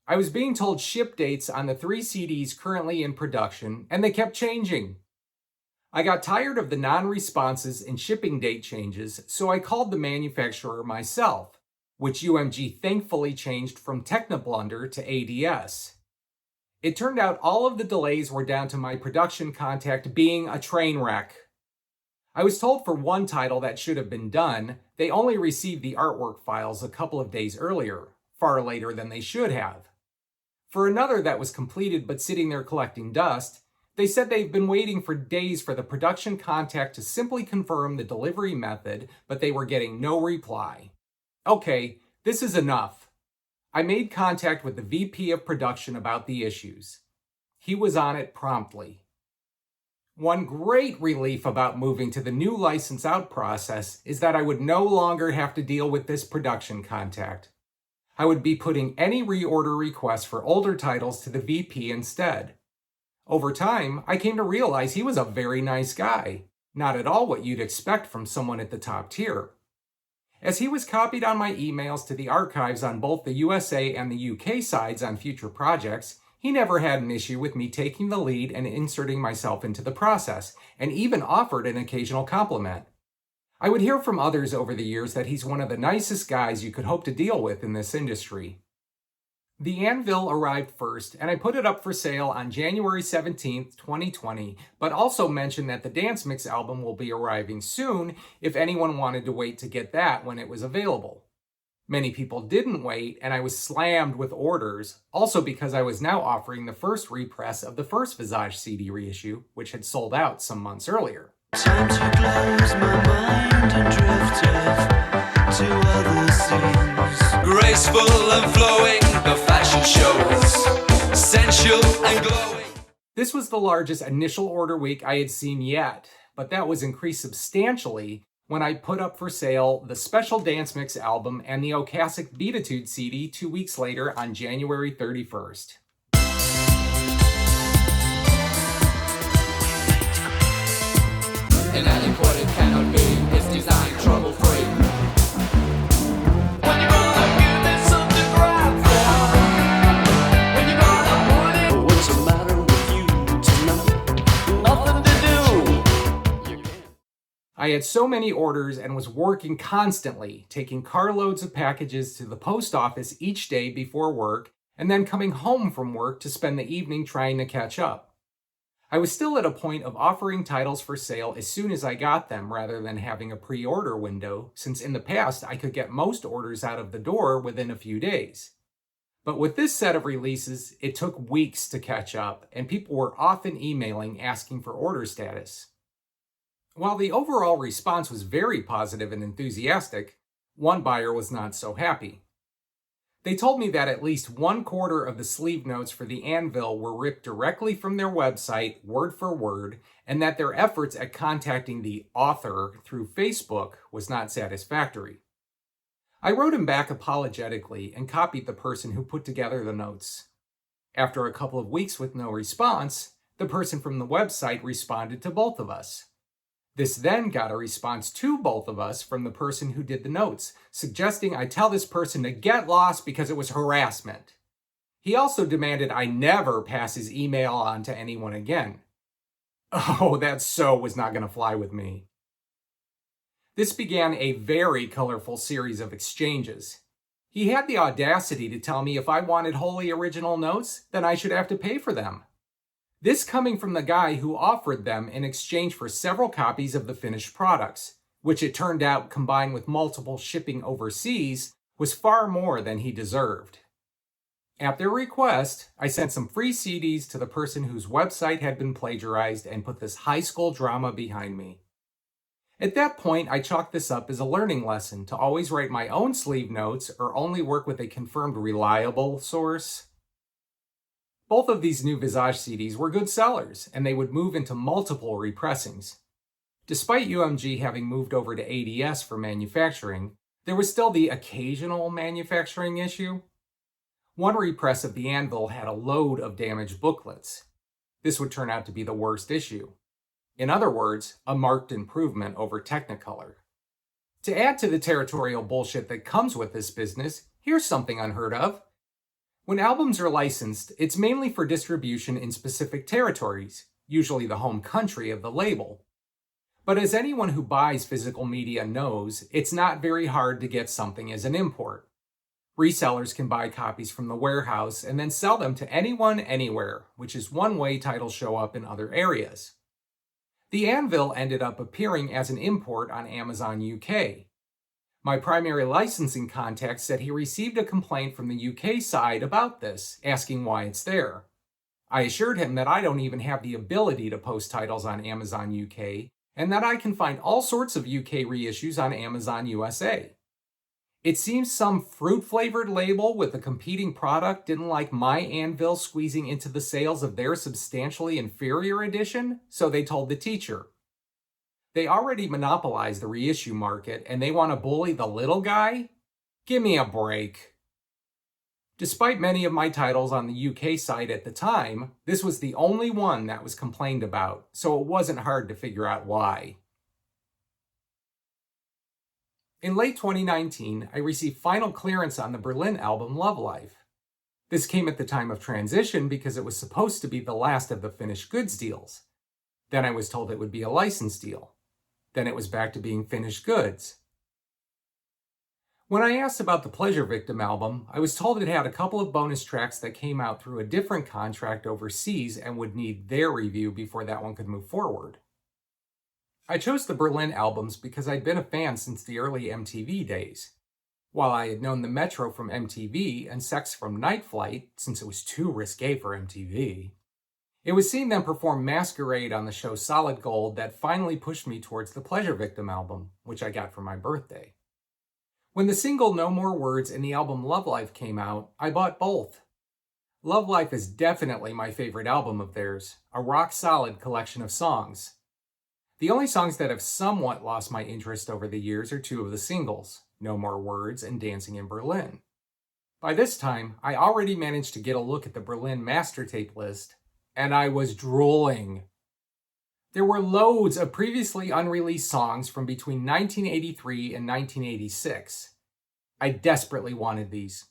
I was being told ship dates on the 3 CDs currently in production, and they kept changing. I got tired of the non-responses and shipping date changes, so I called the manufacturer myself, which UMG thankfully changed from Technoblunder to ADS. It turned out all of the delays were down to my production contact being a train wreck. I was told for one title that should have been done, they only received the artwork files a couple of days earlier, far later than they should have. For another that was completed but sitting there collecting dust, they said they've been waiting for days for the production contact to simply confirm the delivery method, but they were getting no reply. Okay, this is enough. I made contact with the VP of production about the issues. He was on it promptly. One great relief about moving to the new license out process is that I would no longer have to deal with this production contact. I would be putting any reorder requests for older titles to the VP instead. Over time, I came to realize he was a very nice guy, not at all what you'd expect from someone at the top tier. As he was copied on my emails to the archives on both the USA and the UK sides on future projects, he never had an issue with me taking the lead and inserting myself into the process, and even offered an occasional compliment. I would hear from others over the years that he's one of the nicest guys you could hope to deal with in this industry. The Anvil arrived first, and I put it up for sale on January 17th, 2020, but also mentioned that the Dance Mix album will be arriving soon if anyone wanted to wait to get that when it was available. Many people didn't wait, and I was slammed with orders, also because I was now offering the first repress of the first Visage CD reissue, which had sold out some months earlier. Time to close my mind and drift off to other scenes. Graceful and flowing, the fashion shows, sensual and glowing. This was the largest initial order week I had seen yet, but that was increased substantially when I put up for sale the special Dance Mix album and the Ocasek Beatitude CD 2 weeks later on January 31st. An unimportant cannot be, it's designed trouble-free. When you're gonna give it something to grab for? When you're gonna put it... What's the matter with you tonight? Nothing to do. I had so many orders and was working constantly, taking carloads of packages to the post office each day before work, and then coming home from work to spend the evening trying to catch up. I was still at a point of offering titles for sale as soon as I got them rather than having a pre-order window, since in the past I could get most orders out of the door within a few days. But with this set of releases, it took weeks to catch up, and people were often emailing asking for order status. While the overall response was very positive and enthusiastic, one buyer was not so happy. They told me that at least 1/4 of the sleeve notes for the Anvil were ripped directly from their website, word for word, and that their efforts at contacting the author through Facebook was not satisfactory. I wrote him back apologetically and copied the person who put together the notes. After a couple of weeks with no response, the person from the website responded to both of us. This then got a response to both of us from the person who did the notes, suggesting I tell this person to get lost because it was harassment. He also demanded I never pass his email on to anyone again. Oh, that so was not going to fly with me. This began a very colorful series of exchanges. He had the audacity to tell me if I wanted wholly original notes, then I should have to pay for them. This coming from the guy who offered them in exchange for several copies of the finished products, which it turned out, combined with multiple shipping overseas, was far more than he deserved. At their request, I sent some free CDs to the person whose website had been plagiarized and put this high school drama behind me. At that point, I chalked this up as a learning lesson to always write my own sleeve notes or only work with a confirmed reliable source. Both of these new Visage CDs were good sellers, and they would move into multiple repressings. Despite UMG having moved over to ADS for manufacturing, there was still the occasional manufacturing issue. One repress of the Anvil had a load of damaged booklets. This would turn out to be the worst issue. In other words, a marked improvement over Technicolor. To add to the territorial bullshit that comes with this business, here's something unheard of. When albums are licensed, it's mainly for distribution in specific territories, usually the home country of the label. But as anyone who buys physical media knows, it's not very hard to get something as an import. Resellers can buy copies from the warehouse and then sell them to anyone, anywhere, which is one way titles show up in other areas. The Anvil ended up appearing as an import on Amazon UK. My primary licensing contact said he received a complaint from the UK side about this, asking why it's there. I assured him that I don't even have the ability to post titles on Amazon UK, and that I can find all sorts of UK reissues on Amazon USA. It seems some fruit-flavored label with a competing product didn't like my Anvil squeezing into the sales of their substantially inferior edition, so they told the teacher. They already monopolized the reissue market, and they want to bully the little guy? Give me a break. Despite many of my titles on the UK side at the time, this was the only one that was complained about, so it wasn't hard to figure out why. In late 2019, I received final clearance on the Berlin album Love Life. This came at the time of transition because it was supposed to be the last of the finished goods deals. Then I was told it would be a license deal. Then it was back to being finished goods. When I asked about the Pleasure Victim album, I was told it had a couple of bonus tracks that came out through a different contract overseas and would need their review before that one could move forward. I chose the Berlin albums because I'd been a fan since the early MTV days. While I had known the Metro from MTV and Sex from Night Flight, since it was too risque for MTV, it was seeing them perform Masquerade on the show Solid Gold that finally pushed me towards the Pleasure Victim album, which I got for my birthday. When the single No More Words and the album Love Life came out, I bought both. Love Life is definitely my favorite album of theirs, a rock-solid collection of songs. The only songs that have somewhat lost my interest over the years are two of the singles, No More Words and Dancing in Berlin. By this time, I already managed to get a look at the Berlin master tape list, and I was drooling. There were loads of previously unreleased songs from between 1983 and 1986. I desperately wanted these.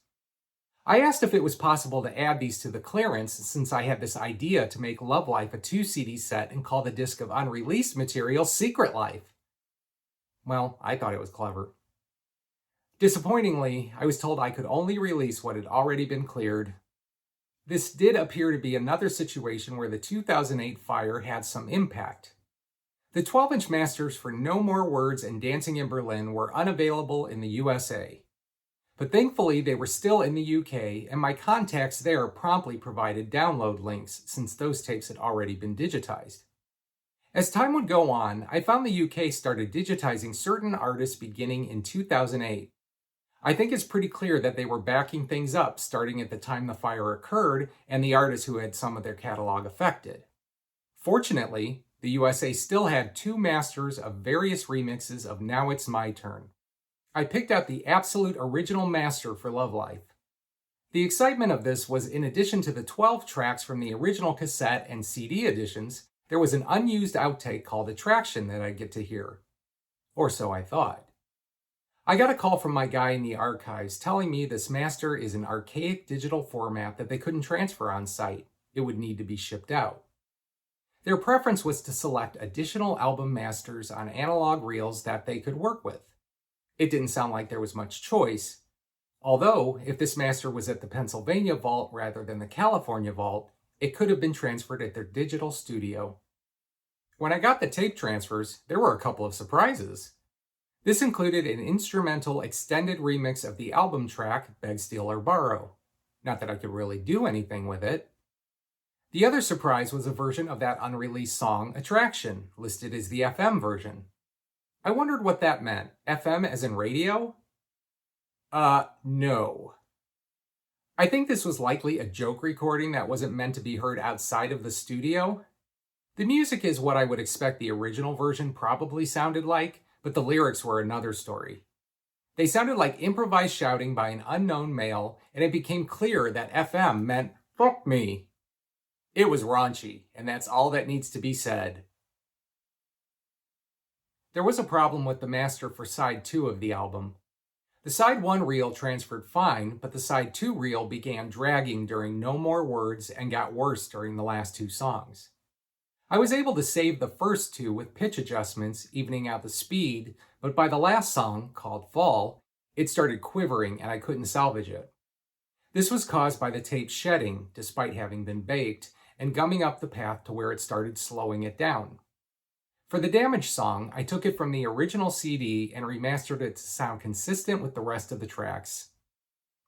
I asked if it was possible to add these to the clearance since I had this idea to make Love Life a 2-CD set and call the disc of unreleased material Secret Life. Well, I thought it was clever. Disappointingly, I was told I could only release what had already been cleared. This did appear to be another situation where the 2008 fire had some impact. The 12-inch masters for No More Words and Dancing in Berlin were unavailable in the USA. But thankfully, they were still in the UK, and my contacts there promptly provided download links since those tapes had already been digitized. As time would go on, I found the UK started digitizing certain artists beginning in 2008. I think it's pretty clear that they were backing things up starting at the time the fire occurred and the artists who had some of their catalog affected. Fortunately, the USA still had 2 masters of various remixes of Now It's My Turn. I picked out the absolute original master for Love Life. The excitement of this was in addition to the 12 tracks from the original cassette and CD editions, there was an unused outtake called Attraction that I'd get to hear. Or so I thought. I got a call from my guy in the archives telling me this master is an archaic digital format that they couldn't transfer on site. It would need to be shipped out. Their preference was to select additional album masters on analog reels that they could work with. It didn't sound like there was much choice. Although, if this master was at the Pennsylvania vault rather than the California vault, it could have been transferred at their digital studio. When I got the tape transfers, there were a couple of surprises. This included an instrumental extended remix of the album track Beg, Steal, or Borrow. Not that I could really do anything with it. The other surprise was a version of that unreleased song, Attraction, listed as the FM version. I wondered what that meant. FM as in radio? No. I think this was likely a joke recording that wasn't meant to be heard outside of the studio. The music is what I would expect the original version probably sounded like, but the lyrics were another story. They sounded like improvised shouting by an unknown male, and it became clear that FM meant fuck me. It was raunchy, and that's all that needs to be said. There was a problem with the master for side 2 of the album. The side 1 reel transferred fine, but the side 2 reel began dragging during No More Words and got worse during the last 2 songs. I was able to save the first 2 with pitch adjustments, evening out the speed, but by the last song, called Fall, it started quivering and I couldn't salvage it. This was caused by the tape shedding, despite having been baked, and gumming up the path to where it started slowing it down. For the damaged song, I took it from the original CD and remastered it to sound consistent with the rest of the tracks.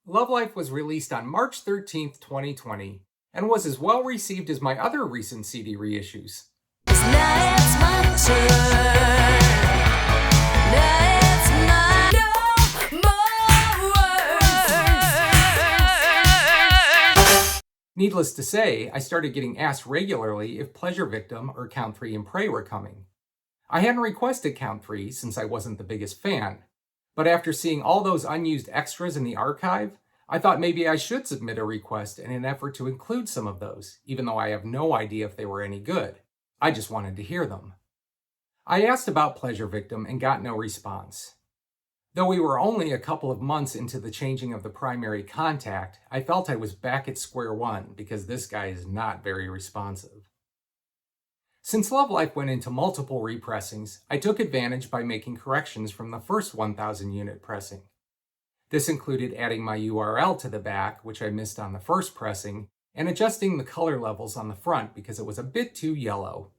Love Life was released on March 13th, 2020, and was as well received as my other recent CD reissues. Now it's my turn. Now it's my no more words. Needless to say, I started getting asked regularly if Pleasure Victim or Count 3 and Pray were coming. I hadn't requested Count 3 since I wasn't the biggest fan, but after seeing all those unused extras in the archive, I thought maybe I should submit a request in an effort to include some of those, even though I have no idea if they were any good. I just wanted to hear them. I asked about Pleasure Victim and got no response. Though we were only a couple of months into the changing of the primary contact, I felt I was back at square one because this guy is not very responsive. Since Love Life went into multiple repressings, I took advantage by making corrections from the first 1,000 unit pressing. This included adding my URL to the back, which I missed on the first pressing, and adjusting the color levels on the front because it was a bit too yellow.